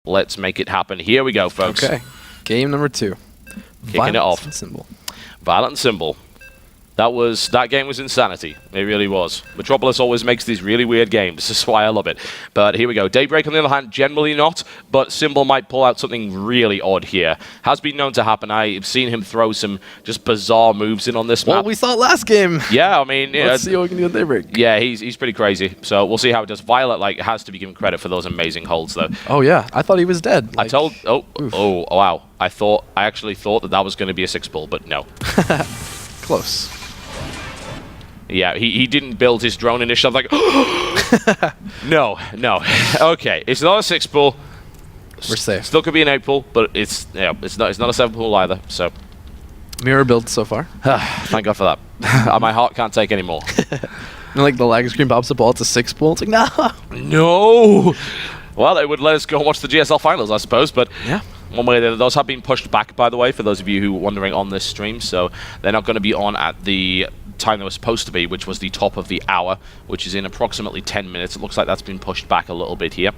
Let's make it happen. Here we go, folks. Okay. Game number 2. Kicking it off. And Symbol. viOLet and Symbol. That game was insanity. It really was. Metropolis always makes these really weird games. This is why I love it. But here we go. Daybreak, on the other hand, generally not, but Symbol might pull out something really odd here. Has been known to happen. I've seen him throw some just bizarre moves in on this map. Well, we saw it last game. Yeah, I mean... Let's see what we can do with Daybreak. Yeah, he's pretty crazy. So we'll see how it does. viOLet has to be given credit for those amazing holds, though. Oh, yeah. I thought he was dead. I told... Oh, wow. I actually thought that was going to be a 6-pull, but no. Close. Yeah, he didn't build his drone initially. I'm like, no. Okay, it's not a 6-pull. We're safe. Still could be an 8-pull, but it's not a 7-pull either. So mirror build so far. thank God for that. My heart can't take any more. And like the lag screen pops up while it's a 6-pull. It's like no. Well, it would let us go and watch the GSL finals, I suppose. But yeah. One way or the other, those have been pushed back, by the way, for those of you who were wondering on this stream. So they're not going to be on at the time they were supposed to be, which was the top of the hour, which is in approximately 10 minutes. It looks like that's been pushed back a little bit here.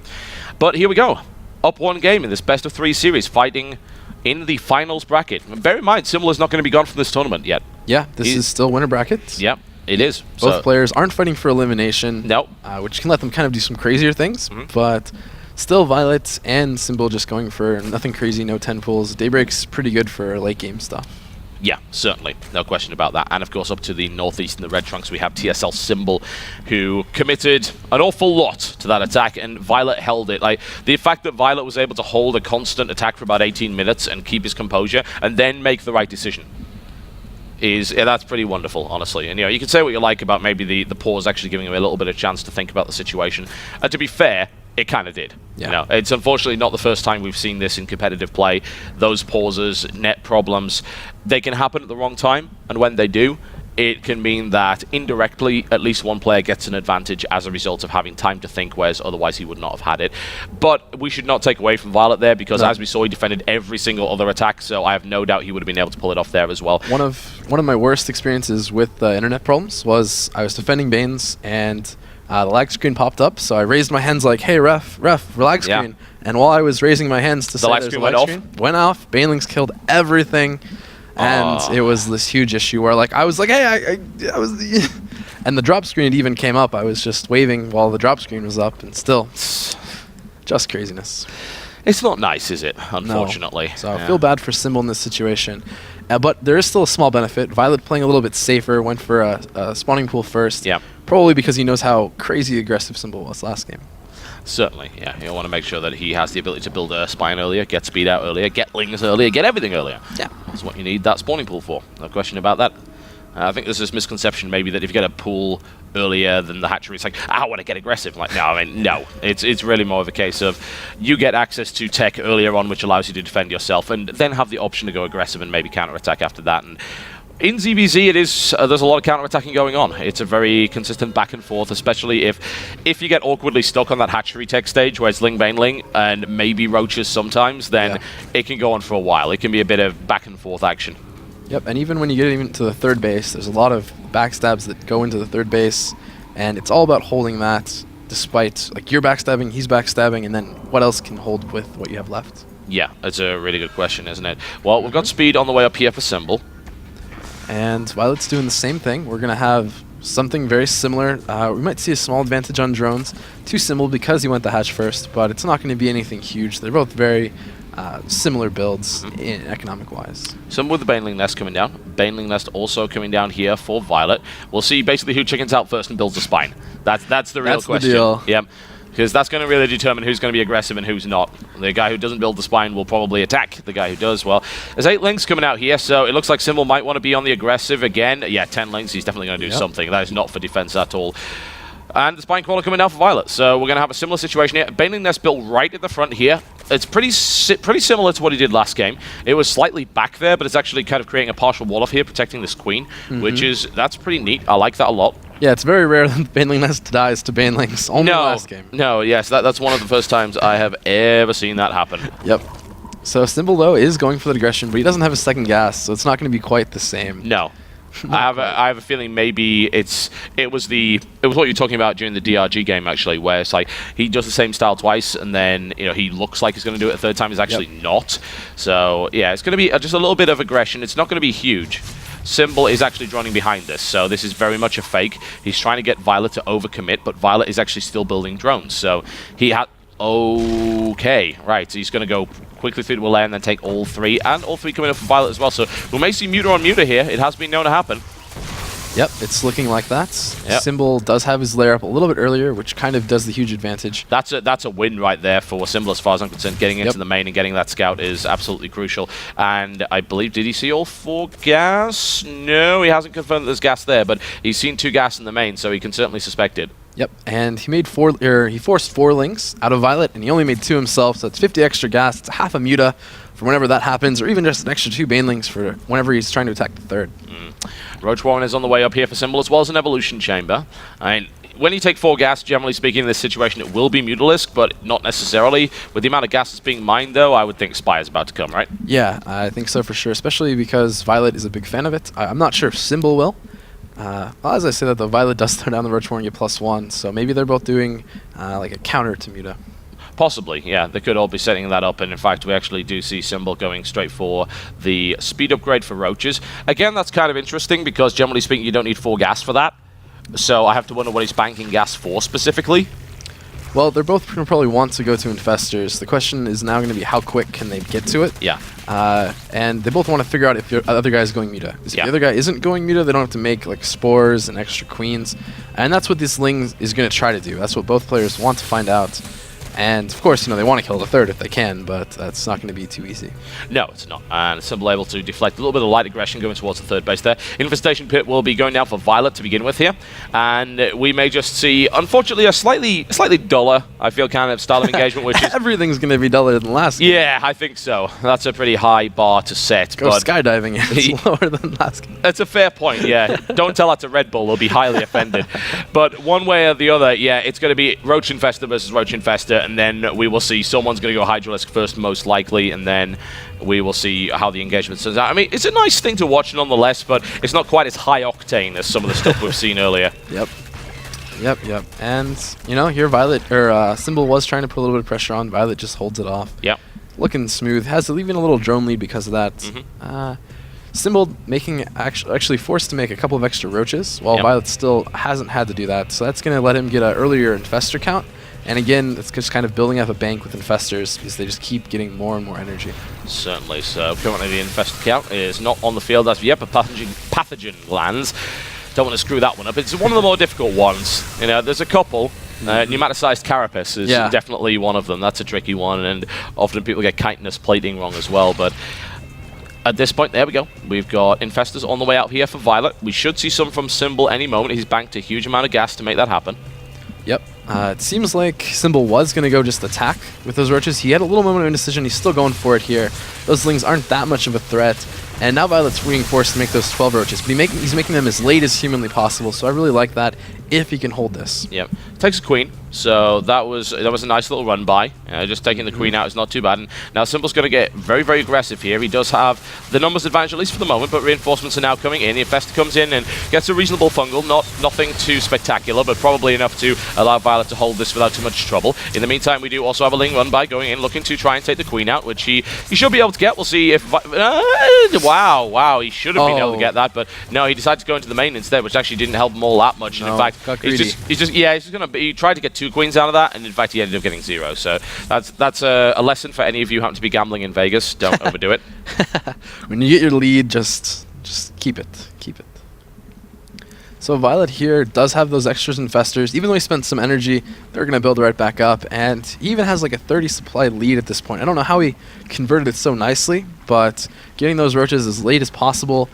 But here we go. Up one game in this best-of-3 series, fighting in the finals bracket. And bear in mind, Symbol is not going to be gone from this tournament yet. Yeah, this is still winner brackets. Yep, it is. Both players aren't fighting for elimination. Nope. Which can let them kind of do some crazier things, but... Still, viOLet and Symbol just going for nothing crazy, no 10 pulls. Daybreak's pretty good for late game stuff. Yeah, certainly. No question about that. And, of course, up to the northeast in the Red Trunks, we have TSL Symbol, who committed an awful lot to that attack, and viOLet held it. Like, the fact that viOLet was able to hold a constant attack for about 18 minutes and keep his composure, and then make the right decision, that's pretty wonderful, honestly. And, you can say what you like about maybe the pause actually giving him a little bit of chance to think about the situation. And to be fair, it kind of did. Yeah. It's unfortunately not the first time we've seen this in competitive play. Those pauses, net problems, they can happen at the wrong time, and when they do, it can mean that indirectly at least one player gets an advantage as a result of having time to think, whereas otherwise he would not have had it. But we should not take away from viOLet there, because as we saw, he defended every single other attack, so I have no doubt he would have been able to pull it off there as well. One of my worst experiences with internet problems was I was defending Banes, and the lag screen popped up, so I raised my hands like, hey, ref, lag screen. Yeah. And while I was raising my hands to say there's a lag screen, went off, Banelings killed everything, and it was this huge issue where like I was like, hey, I was the... And the drop screen even came up. I was just waving while the drop screen was up, and still, just craziness. It's not nice, is it, unfortunately? No. So I feel bad for Symbol in this situation. But there is still a small benefit. viOLet playing a little bit safer, went for a spawning pool first. Yeah. Probably because he knows how crazy aggressive Symbol was last game. Certainly, yeah. You'll want to make sure that he has the ability to build a spine earlier, get speed out earlier, get lings earlier, get everything earlier. Yeah. That's what you need that spawning pool for. No question about that. I think there's this misconception maybe that if you get a pool earlier than the hatchery, it's like, I want to get aggressive. Like, no, I mean, no. It's really more of a case of you get access to tech earlier on, which allows you to defend yourself, and then have the option to go aggressive and maybe counterattack after that. And in ZvZ, there's a lot of counterattacking going on. It's a very consistent back and forth, especially if you get awkwardly stuck on that hatchery tech stage where it's Ling Bane Ling and maybe roaches sometimes, then it can go on for a while. It can be a bit of back and forth action. Yep, and even when you get even to the third base, there's a lot of backstabs that go into the third base, and it's all about holding that despite, like, you're backstabbing, he's backstabbing, and then what else can hold with what you have left? Yeah, that's a really good question, isn't it? Well, we've got speed on the way up here for Symbol. And viOLet's doing the same thing. We're going to have something very similar. We might see a small advantage on drones to Symbol because he went the hatch first, but it's not going to be anything huge. They're both very similar builds in economic-wise. Some with the Baneling Nest coming down. Baneling Nest also coming down here for viOLet. We'll see basically who chickens out first and builds a spine. That's the real question. The deal. Yep. Because that's going to really determine who's going to be aggressive and who's not. The guy who doesn't build the spine will probably attack the guy who does. Well, there's 8 links coming out here, so it looks like Symbol might want to be on the aggressive again. Yeah, 10 links, he's definitely going to do something. That is not for defense at all. And the spine crawler coming down for viOLet. So we're going to have a similar situation here. Baneling Nest built right at the front here. It's pretty similar to what he did last game. It was slightly back there, but it's actually kind of creating a partial wall off here, protecting this queen, that's pretty neat. I like that a lot. Yeah, it's very rare that Baneling Nest dies to Banelings. Only last game. No, yes, that's one of the first times I have ever seen that happen. Yep. So Symbol, though, is going for the aggression, but he doesn't have a second gas, so it's not going to be quite the same. No. I have a feeling maybe it was what you were talking about during the DRG game, actually, where it's like he does the same style twice, and then he looks like he's going to do it a third time. He's actually not. So yeah, it's going to be just a little bit of aggression. It's not going to be huge. Symbol is actually droning behind this, so this is very much a fake. He's trying to get viOLet to overcommit, but viOLet is actually still building drones. So he had... Okay, right, so he's going to go quickly through the layer and then take all three, and all three coming up for viOLet as well. So we may see muter on muter here. It has been known to happen. Yep, it's looking like that. Yep. Symbol does have his layer up a little bit earlier, which kind of does the huge advantage. That's a win right there for Symbol as far as I'm concerned. Getting into the main and getting that scout is absolutely crucial. And I believe, did he see all 4 gas? No, he hasn't confirmed that there's gas there, but he's seen 2 gas in the main, so he can certainly suspect it. Yep, and he made he forced 4 links out of viOLet, and he only made 2 himself, so it's 50 extra gas. It's a half a muta for whenever that happens, or even just an extra 2 banelings for whenever he's trying to attack the third. Roach Warren is on the way up here for Symbol, as well as an evolution chamber. I mean, when you take 4 gas, generally speaking, in this situation, it will be Mutalisk, but not necessarily. With the amount of gas that's being mined, though, I would think Spy is about to come, right? Yeah, I think so for sure, especially because viOLet is a big fan of it. I'm not sure if Symbol will. Well, as I say that, the viOLet does throw down the Roach Warren and get +1, so maybe they're both doing like a counter to Muta. Possibly, yeah. They could all be setting that up, and in fact, we actually do see Symbol going straight for the speed upgrade for Roaches. Again, that's kind of interesting, because generally speaking, you don't need 4 gas for that. So I have to wonder what he's banking gas for specifically. Well, they're both going to probably want to go to Infestors. The question is now going to be how quick can they get to it. Yeah. And they both want to figure out if the other guy is going Muta. If the other guy isn't going Muta, they don't have to make like spores and extra queens. And that's what this Ling is going to try to do. That's what both players want to find out. And of course, they want to kill the third if they can, but that's not going to be too easy. No, it's not. And Symbol able to deflect a little bit of light aggression going towards the third base there. Infestation Pit will be going down for viOLet to begin with here. And we may just see, unfortunately, a slightly duller, I feel, kind of style of engagement, which is... Everything's going to be duller than last game. Yeah, I think so. That's a pretty high bar to set. Go skydiving, it's lower than last game. That's a fair point, yeah. Don't tell that to Red Bull, they'll be highly offended. But one way or the other, yeah, it's going to be Roach Infestor versus Roach Infestor, and then we will see someone's going to go Hydralisk first, most likely, and then we will see how the engagement turns out. I mean, it's a nice thing to watch nonetheless, but it's not quite as high octane as some of the stuff we've seen earlier. Yep. And, here viOLet, or Symbol was trying to put a little bit of pressure on. viOLet just holds it off. Yep. Looking smooth. Has even a little drone lead because of that. Symbol actually forced to make a couple of extra roaches, while viOLet still hasn't had to do that. So that's going to let him get an earlier Infestor count. And again, it's just kind of building up a bank with Infestors because they just keep getting more and more energy. Certainly. So currently the Infestor count is not on the field as yet, but pathogen lands. Don't want to screw that one up. It's one of the more difficult ones. There's a couple. Pneumaticized carapace is definitely one of them. That's a tricky one, and often people get chitinous plating wrong as well. But at this point, there we go. We've got Infestors on the way out here for viOLet. We should see some from Symbol any moment. He's banked a huge amount of gas to make that happen. Yep. It seems like Symbol was going to go just attack with those roaches. He had a little moment of indecision. He's still going for it here. Those Lings aren't that much of a threat. And now viOLet's being forced to make those 12 roaches. But he's making them as late as humanly possible. So I really like that if he can hold this. Yep. Takes a queen. So that was a nice little run by. Just taking the queen out is not too bad. And now Symbol's going to get very, very aggressive here. He does have the numbers advantage, at least for the moment, but reinforcements are now coming in. The Infestor comes in and gets a reasonable fungal. Nothing too spectacular, but probably enough to allow viOLet to hold this without too much trouble. In the meantime, we do also have a Ling run by going in, looking to try and take the queen out, which he should be able to get. We'll see if... wow, he should have been able to get that, but no, he decided to go into the main instead, which actually didn't help him all that much. And in fact, he tried to get 2 queens out of that, and in fact, he ended up getting 0. So that's a lesson for any of you who happen to be gambling in Vegas. Don't overdo it. When you get your lead, just keep it. So viOLet here does have those extras Infestors. Even though he spent some energy, they're going to build right back up. And he even has like a 30 supply lead at this point. I don't know how he converted it so nicely, but getting those roaches as late as possible,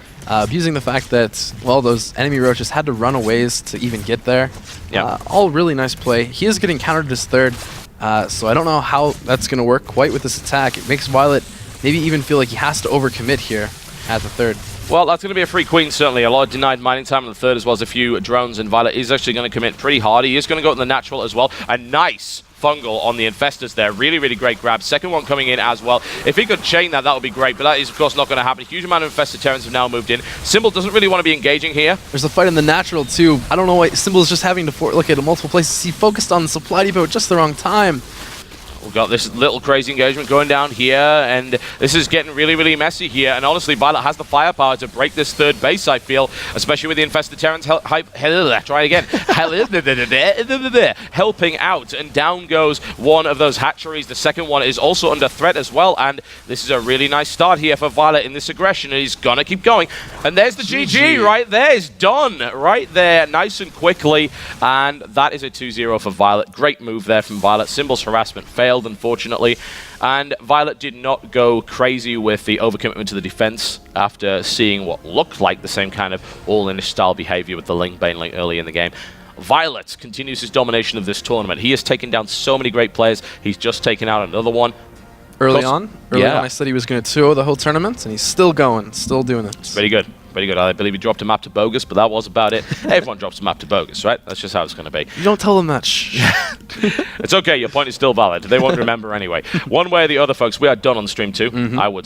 using the fact that, well, those enemy roaches had to run a ways to even get there. All really nice play. He is getting countered his third, so I don't know how that's going to work quite with this attack. It makes viOLet maybe even feel like he has to overcommit here at the third. Well, that's going to be a free queen, certainly. A lot of denied mining time on the third, as well as a few drones, and viOLet is actually going to commit pretty hard. He is going to go in the natural as well. A nice fungal on the Infestors there. Really, really great grab. Second one coming in as well. If he could chain that, that would be great, but that is, of course, not going to happen. A huge amount of Infested Terrans have now moved in. Symbol doesn't really want to be engaging here. There's a fight in the natural, too. I don't know why Symbol's just having to look at multiple places. He focused on the supply depot at just the wrong time. We've got this little crazy engagement going down here, and this is getting really, really messy here. And honestly, viOLet has the firepower to break this third base, I feel, especially with the Infested Terrans helping out. And down goes one of those hatcheries. The second one is also under threat as well, and this is a really nice start here for viOLet in this aggression, and he's gonna keep going. And there's the GG right there. It's done right there, nice and quickly, and that is a 2-0 for viOLet. Great move there from viOLet. Symbol's harassment failed, unfortunately, and viOLet did not go crazy with the overcommitment to the defense after seeing what looked like the same kind of all-in-ish style behavior with the Link Bane Link early in the game. viOLet continues his domination of this tournament. He has taken down so many great players. He's just taken out another one. Early on, I said he was going to 2-0 the whole tournament, and he's still going, still doing it. Very good. Very good. I believe he dropped a map to Bogus, but that was about it. Everyone drops a map to Bogus, right? That's just how it's going to be. You don't tell them that. Shh. It's okay. Your point is still valid. They won't remember anyway. One way or the other, folks, we are done on stream 2. I would